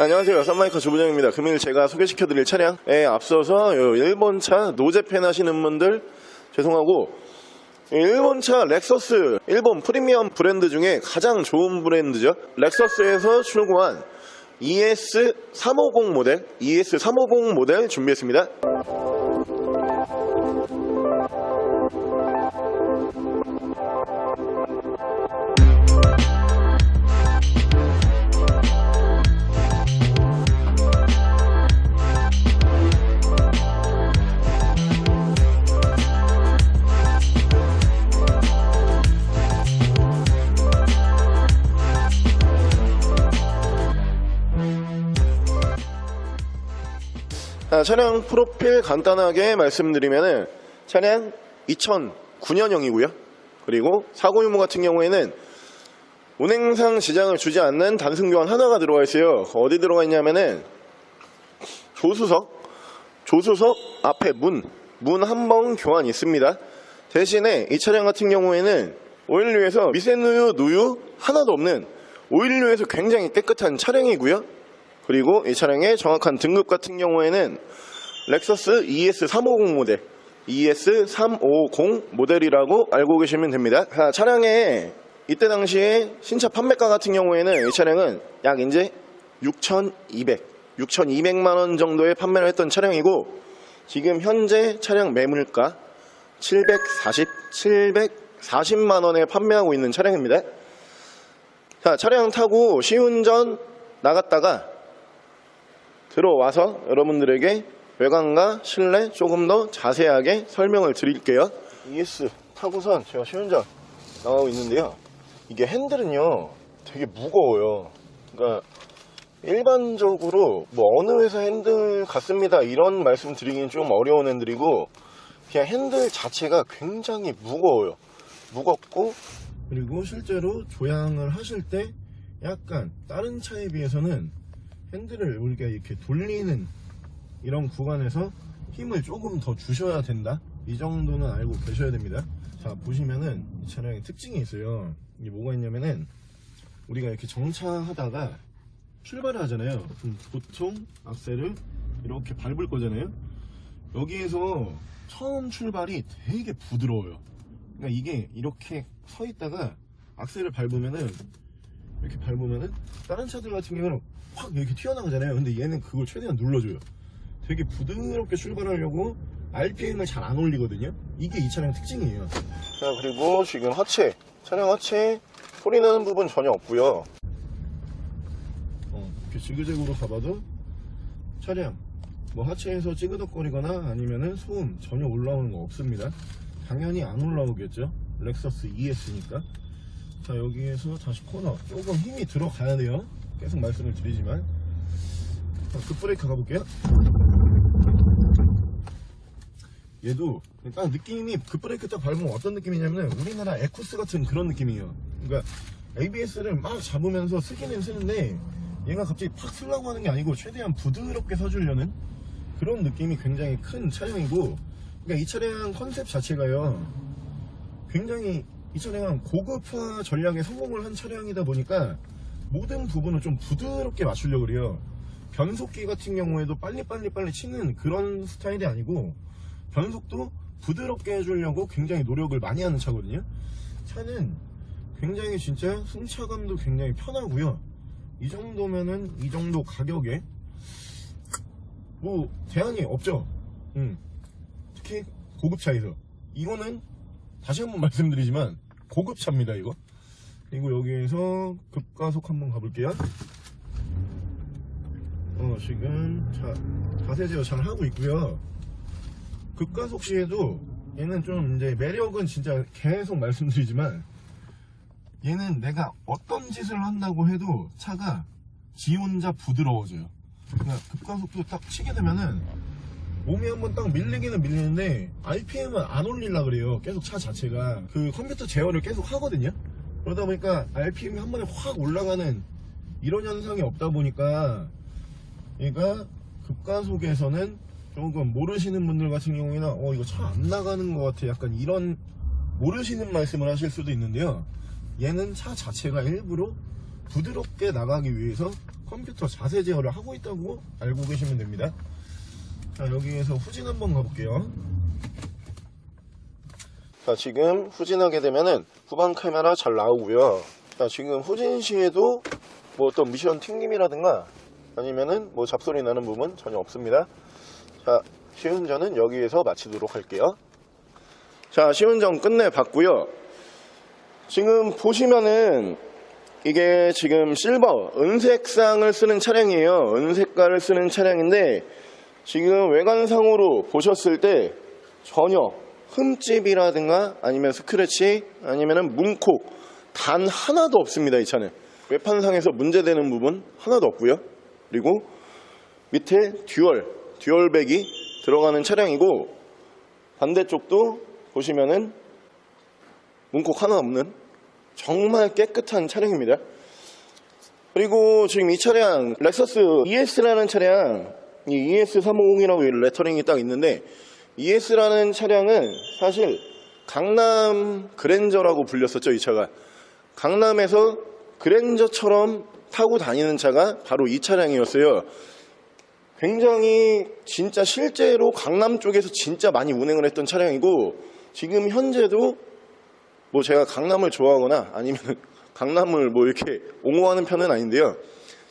안녕하세요, 썬마이커 주부장입니다. 금일 제가 소개시켜드릴 차량에 앞서서 일본차 노제팬 하시는 분들 죄송하고, 일본차 렉서스, 일본 프리미엄 브랜드 중에 가장 좋은 브랜드죠. 렉서스에서 출고한 ES350 모델, ES350 모델 준비했습니다. 차량 프로필 간단하게 말씀드리면은 차량 2009년형이고요. 그리고 사고 유무 같은 경우에는 운행상 지장을 주지 않는 단순 교환 하나가 들어가 있어요. 어디 들어가 있냐면은 조수석 앞에 문 한 번 교환이 있습니다. 대신에 이 차량 같은 경우에는 오일류에서 미세누유, 누유 하나도 없는 오일류에서 굉장히 깨끗한 차량이고요. 그리고 이 차량의 정확한 등급 같은 경우에는 렉서스 ES350 모델, ES350 모델이라고 알고 계시면 됩니다. 차량의 이때 당시에 신차 판매가 같은 경우에는 이 차량은 약 이제 6,200만원 정도에 판매를 했던 차량이고, 지금 현재 차량 매물가 740만원에 판매하고 있는 차량입니다. 차량 타고 시운전 나갔다가 들어와서 여러분들에게 외관과 실내 조금 더 자세하게 설명을 드릴게요. ES 타고선 제가 시운전 나가고 있는데요, 이게 핸들은요 되게 무거워요. 그러니까 일반적으로 뭐 어느 회사 핸들 같습니다 이런 말씀 드리기는 좀 어려운 핸들이고, 그냥 핸들 자체가 굉장히 무거워요. 무겁고, 그리고 실제로 조향을 하실 때 약간 다른 차에 비해서는 핸들을 우리가 이렇게 돌리는 이런 구간에서 힘을 조금 더 주셔야 된다, 이 정도는 알고 계셔야 됩니다. 자, 보시면은 이 차량의 특징이 있어요. 이게 뭐가 있냐면은, 우리가 이렇게 정차하다가 출발을 하잖아요. 그럼 보통 악셀을 이렇게 밟을 거잖아요. 여기에서 처음 출발이 되게 부드러워요. 그러니까 이게 이렇게 서 있다가 악셀을 밟으면은, 이렇게 밟으면은 다른 차들 같은 경우는 확 이렇게 튀어나가잖아요. 근데 얘는 그걸 최대한 눌러줘요. 되게 부드럽게 출발하려고 RPM을 잘 안 올리거든요. 이게 이 차량 특징이에요. 자, 그리고 지금 차량 하체 소리 나는 부분 전혀 없고요. 이렇게 지그재그로 가봐도 차량 뭐 하체에서 찌그덕거리거나 아니면은 소음 전혀 올라오는 거 없습니다. 당연히 안 올라오겠죠, 렉서스 ES니까. 자, 여기에서 다시 코너 조금 힘이 들어가야 돼요. 계속 말씀을 드리지만. 급브레이크 가볼게요. 얘도 딱 느낌이, 급브레이크 딱 밟으면 어떤 느낌이냐면 우리나라 에쿠스 같은 그런 느낌이에요. 그러니까 ABS를 막 잡으면서 쓰기는 쓰는데 얘가 갑자기 팍 쓰려고 하는 게 아니고 최대한 부드럽게 서주려는 그런 느낌이 굉장히 큰 차량이고, 그러니까 이 차량 컨셉 자체가요, 굉장히 이 차량은 고급화 전략에 성공을 한 차량이다 보니까 모든 부분을 좀 부드럽게 맞추려고 그래요. 변속기 같은 경우에도 빨리 치는 그런 스타일이 아니고, 변속도 부드럽게 해주려고 굉장히 노력을 많이 하는 차거든요. 차는 굉장히 진짜 승차감도 굉장히 편하고요. 이 정도면은, 이 정도 가격에 뭐 대안이 없죠. 특히 고급차에서 이거는 다시 한번 말씀드리지만 고급차입니다, 이거. 그리고 여기에서 급가속 한번 가볼게요. 지금 자세 제어 잘 하고 있고요. 급가속 시에도 얘는 좀 이제 매력은 진짜 계속 말씀드리지만, 얘는 내가 어떤 짓을 한다고 해도 차가 지 혼자 부드러워져요. 그러니까 급가속도 딱 치게 되면은 몸이 한번 딱 밀리기는 밀리는데 RPM은 안 올리려고 그래요. 계속 차 자체가 그 컴퓨터 제어를 계속 하거든요. 그러다 보니까 RPM이 한 번에 확 올라가는 이런 현상이 없다 보니까, 얘가 급가속에서는 조금 모르시는 분들 같은 경우에는 이거 차 안 나가는 것 같아, 약간 이런 모르시는 말씀을 하실 수도 있는데요. 얘는 차 자체가 일부러 부드럽게 나가기 위해서 컴퓨터 자세 제어를 하고 있다고 알고 계시면 됩니다. 자, 여기에서 후진 한번 가볼게요. 자, 지금 후진하게 되면은 후방 카메라 잘 나오고요. 자, 지금 후진 시에도 뭐 어떤 미션 튕김이라든가 아니면은 뭐 잡소리 나는 부분 전혀 없습니다. 자, 시운전은 여기에서 마치도록 할게요. 자, 시운전 끝내봤고요. 지금 보시면은 이게 지금 실버, 은색상을 쓰는 차량이에요. 은색깔을 쓰는 차량인데 지금 외관상으로 보셨을 때 전혀 흠집이라든가 아니면 스크래치 아니면은 문콕 단 하나도 없습니다. 이 차는 외판상에서 문제되는 부분 하나도 없고요. 그리고 밑에 듀얼백이 들어가는 차량이고 반대쪽도 보시면은 문콕 하나 없는 정말 깨끗한 차량입니다. 그리고 지금 이 차량 렉서스 ES라는 차량, 이 ES350이라고 레터링이 딱 있는데 ES라는 차량은 사실 강남 그랜저라고 불렸었죠. 이 차가 강남에서 그랜저처럼 타고 다니는 차가 바로 이 차량이었어요. 굉장히 진짜 실제로 강남 쪽에서 진짜 많이 운행을 했던 차량이고 지금 현재도 뭐 제가 강남을 좋아하거나 아니면 강남을 뭐 이렇게 옹호하는 편은 아닌데요.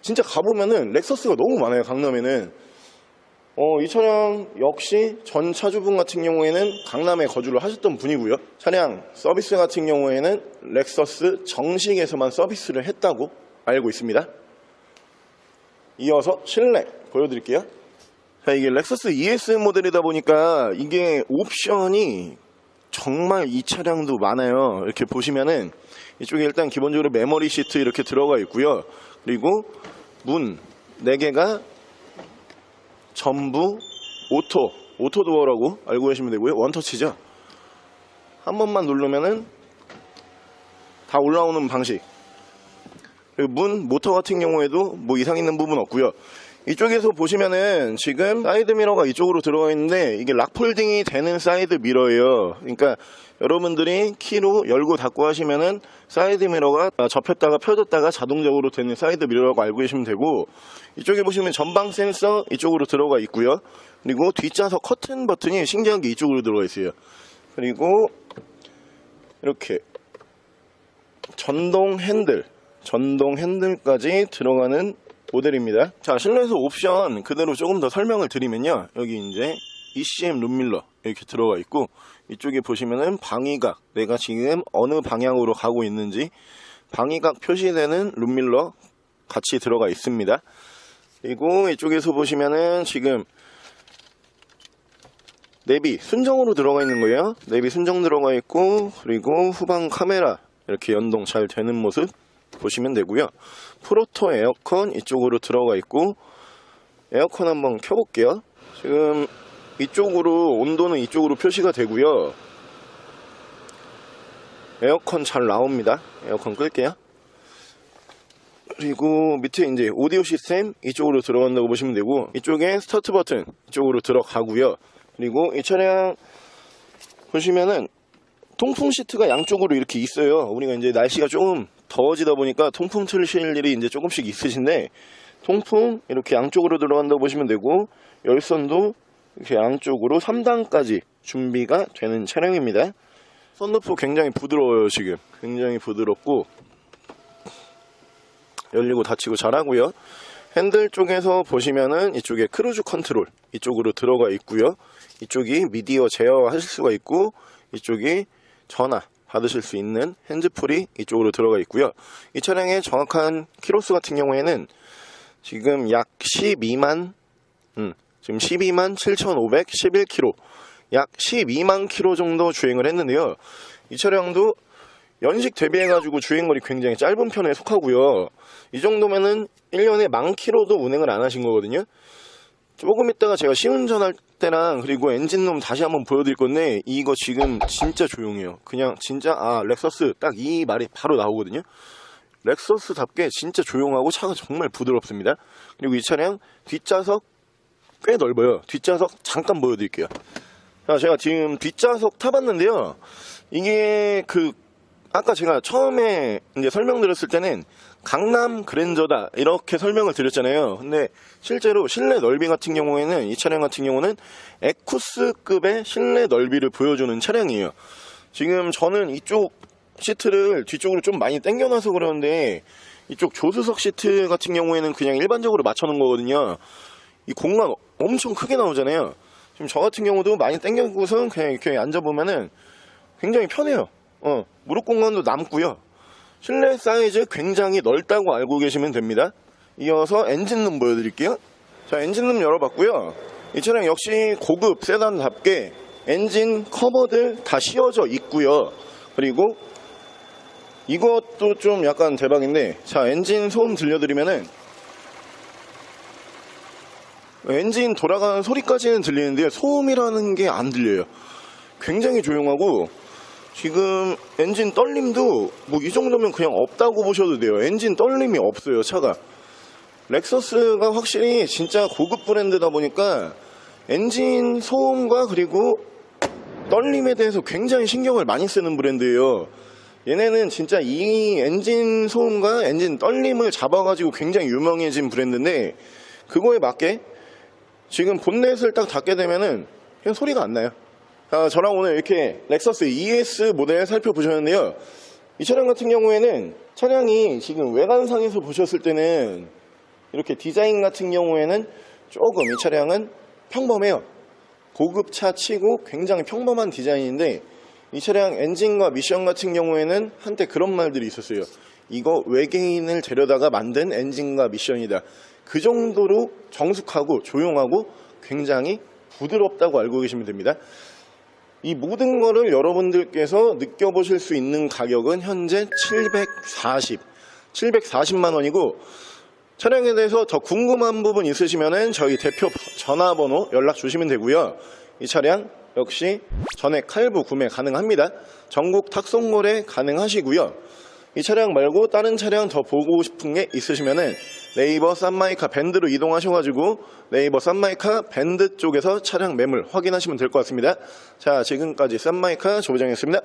진짜 가보면은 렉서스가 너무 많아요. 강남에는. 이 차량 역시 전 차주분 같은 경우에는 강남에 거주를 하셨던 분이고요. 차량 서비스 같은 경우에는 렉서스 정식에서만 서비스를 했다고 알고 있습니다. 이어서 실내 보여드릴게요. 자, 이게 렉서스 ES 모델이다 보니까 이게 옵션이 정말 이 차량도 많아요. 이렇게 보시면은 이쪽에 일단 기본적으로 메모리 시트 이렇게 들어가 있고요. 그리고 문 4개가 전부 오토 도어라고 알고 계시면 되고요. 원터치죠. 한 번만 누르면은 다 올라오는 방식. 그리고 문 모터 같은 경우에도 뭐 이상 있는 부분 없고요. 이쪽에서 보시면은 지금 사이드 미러가 이쪽으로 들어가 있는데 이게 락폴딩이 되는 사이드 미러예요. 그러니까 여러분들이 키로 열고 닫고 하시면은 사이드 미러가 접혔다가 펴졌다가 자동적으로 되는 사이드 미러라고 알고 계시면 되고, 이쪽에 보시면 전방 센서 이쪽으로 들어가 있고요. 그리고 뒷좌석 커튼 버튼이 신기한 게 이쪽으로 들어가 있어요. 그리고 이렇게 전동 핸들까지 들어가는 모델입니다. 자, 실내에서 옵션 그대로 조금 더 설명을 드리면요. 여기 이제 ECM 룸밀러 이렇게 들어가 있고, 이쪽에 보시면은 방위각, 내가 지금 어느 방향으로 가고 있는지 방위각 표시되는 룸밀러 같이 들어가 있습니다. 그리고 이쪽에서 보시면은 지금 내비 순정으로 들어가 있는 거예요. 내비 순정 들어가 있고, 그리고 후방 카메라 이렇게 연동 잘 되는 모습 보시면 되고요. 프로토 에어컨 이쪽으로 들어가 있고, 에어컨 한번 켜볼게요. 지금 이쪽으로 온도는 이쪽으로 표시가 되고요. 에어컨 잘 나옵니다. 에어컨 끌게요. 그리고 밑에 이제 오디오 시스템 이쪽으로 들어간다고 보시면 되고, 이쪽에 스타트 버튼 이쪽으로 들어가고요. 그리고 이 차량 보시면은 통풍 시트가 양쪽으로 이렇게 있어요. 우리가 이제 날씨가 조금 더워지다 보니까 통풍 틀실 일이 이제 조금씩 있으신데, 통풍 이렇게 양쪽으로 들어간다고 보시면 되고, 열선도 이렇게 양쪽으로 3단까지 준비가 되는 차량입니다. 썬루프 굉장히 부드러워요. 지금 굉장히 부드럽고 열리고 닫히고 잘하고요. 핸들 쪽에서 보시면은 이쪽에 크루즈 컨트롤 이쪽으로 들어가 있고요. 이쪽이 미디어 제어하실 수가 있고, 이쪽이 전화 받으실 수 있는 핸즈프리 이쪽으로 들어가 있고요. 이 차량의 정확한 키로수 같은 경우에는 지금 약 12만 7,511km, 약 12만 km 정도 주행을 했는데요. 이 차량도 연식 대비해가지고 주행거리 굉장히 짧은 편에 속하고요. 이 정도면은 1년에 10,000km도 운행을 안 하신 거거든요. 조금 있다가 제가 시운전할 때랑 그리고 엔진룸 다시 한번 보여드릴 건데, 이거 지금 진짜 조용해요. 그냥 진짜 렉서스 딱 이 말이 바로 나오거든요. 렉서스답게 진짜 조용하고 차가 정말 부드럽습니다. 그리고 이 차량 뒷좌석 꽤 넓어요. 뒷좌석 잠깐 보여드릴게요. 자, 제가 지금 뒷좌석 타봤는데요. 이게 아까 제가 처음에 이제 설명드렸을 때는 강남 그랜저다 이렇게 설명을 드렸잖아요. 근데 실제로 실내 넓이 같은 경우에는 이 차량 같은 경우는 에쿠스급의 실내 넓이를 보여주는 차량이에요. 지금 저는 이쪽 시트를 뒤쪽으로 좀 많이 당겨놔서 그러는데 이쪽 조수석 시트 같은 경우에는 그냥 일반적으로 맞춰놓은 거거든요. 이 공간 엄청 크게 나오잖아요. 지금 저 같은 경우도 많이 당겨고선 그냥 이렇게 앉아보면은 굉장히 편해요. 무릎 공간도 남고요. 실내 사이즈 굉장히 넓다고 알고 계시면 됩니다. 이어서 엔진룸 보여드릴게요. 자, 엔진룸 열어봤고요. 이 차량 역시 고급 세단답게 엔진 커버들 다 씌워져 있고요. 그리고 이것도 좀 약간 대박인데, 자, 엔진 소음 들려드리면은 엔진 돌아가는 소리까지는 들리는데요, 소음이라는 게 안 들려요. 굉장히 조용하고, 지금 엔진 떨림도 뭐 이 정도면 그냥 없다고 보셔도 돼요. 엔진 떨림이 없어요, 차가. 렉서스가 확실히 진짜 고급 브랜드다 보니까 엔진 소음과 그리고 떨림에 대해서 굉장히 신경을 많이 쓰는 브랜드예요. 얘네는 진짜 이 엔진 소음과 엔진 떨림을 잡아가지고 굉장히 유명해진 브랜드인데, 그거에 맞게 지금 본넷을 딱 닫게 되면은 그냥 소리가 안 나요. 저랑 오늘 이렇게 렉서스 ES 모델 살펴보셨는데요. 이 차량 같은 경우에는 차량이 지금 외관상에서 보셨을 때는 이렇게 디자인 같은 경우에는 조금 이 차량은 평범해요. 고급차 치고 굉장히 평범한 디자인인데, 이 차량 엔진과 미션 같은 경우에는 한때 그런 말들이 있었어요. 이거 외계인을 데려다가 만든 엔진과 미션이다. 그 정도로 정숙하고 조용하고 굉장히 부드럽다고 알고 계시면 됩니다. 이 모든 거를 여러분들께서 느껴보실 수 있는 가격은 현재 740만 원이고, 차량에 대해서 더 궁금한 부분 있으시면은 저희 대표 전화번호 연락 주시면 되고요. 이 차량 역시 전액 할부 구매 가능합니다. 전국 탁송거래 가능하시고요. 이 차량 말고 다른 차량 더 보고 싶은 게 있으시면은 네이버 쌈마이카 밴드로 이동하셔가지고 네이버 쌈마이카 밴드 쪽에서 차량 매물 확인하시면 될 것 같습니다. 자, 지금까지 쌈마이카 조부장이었습니다.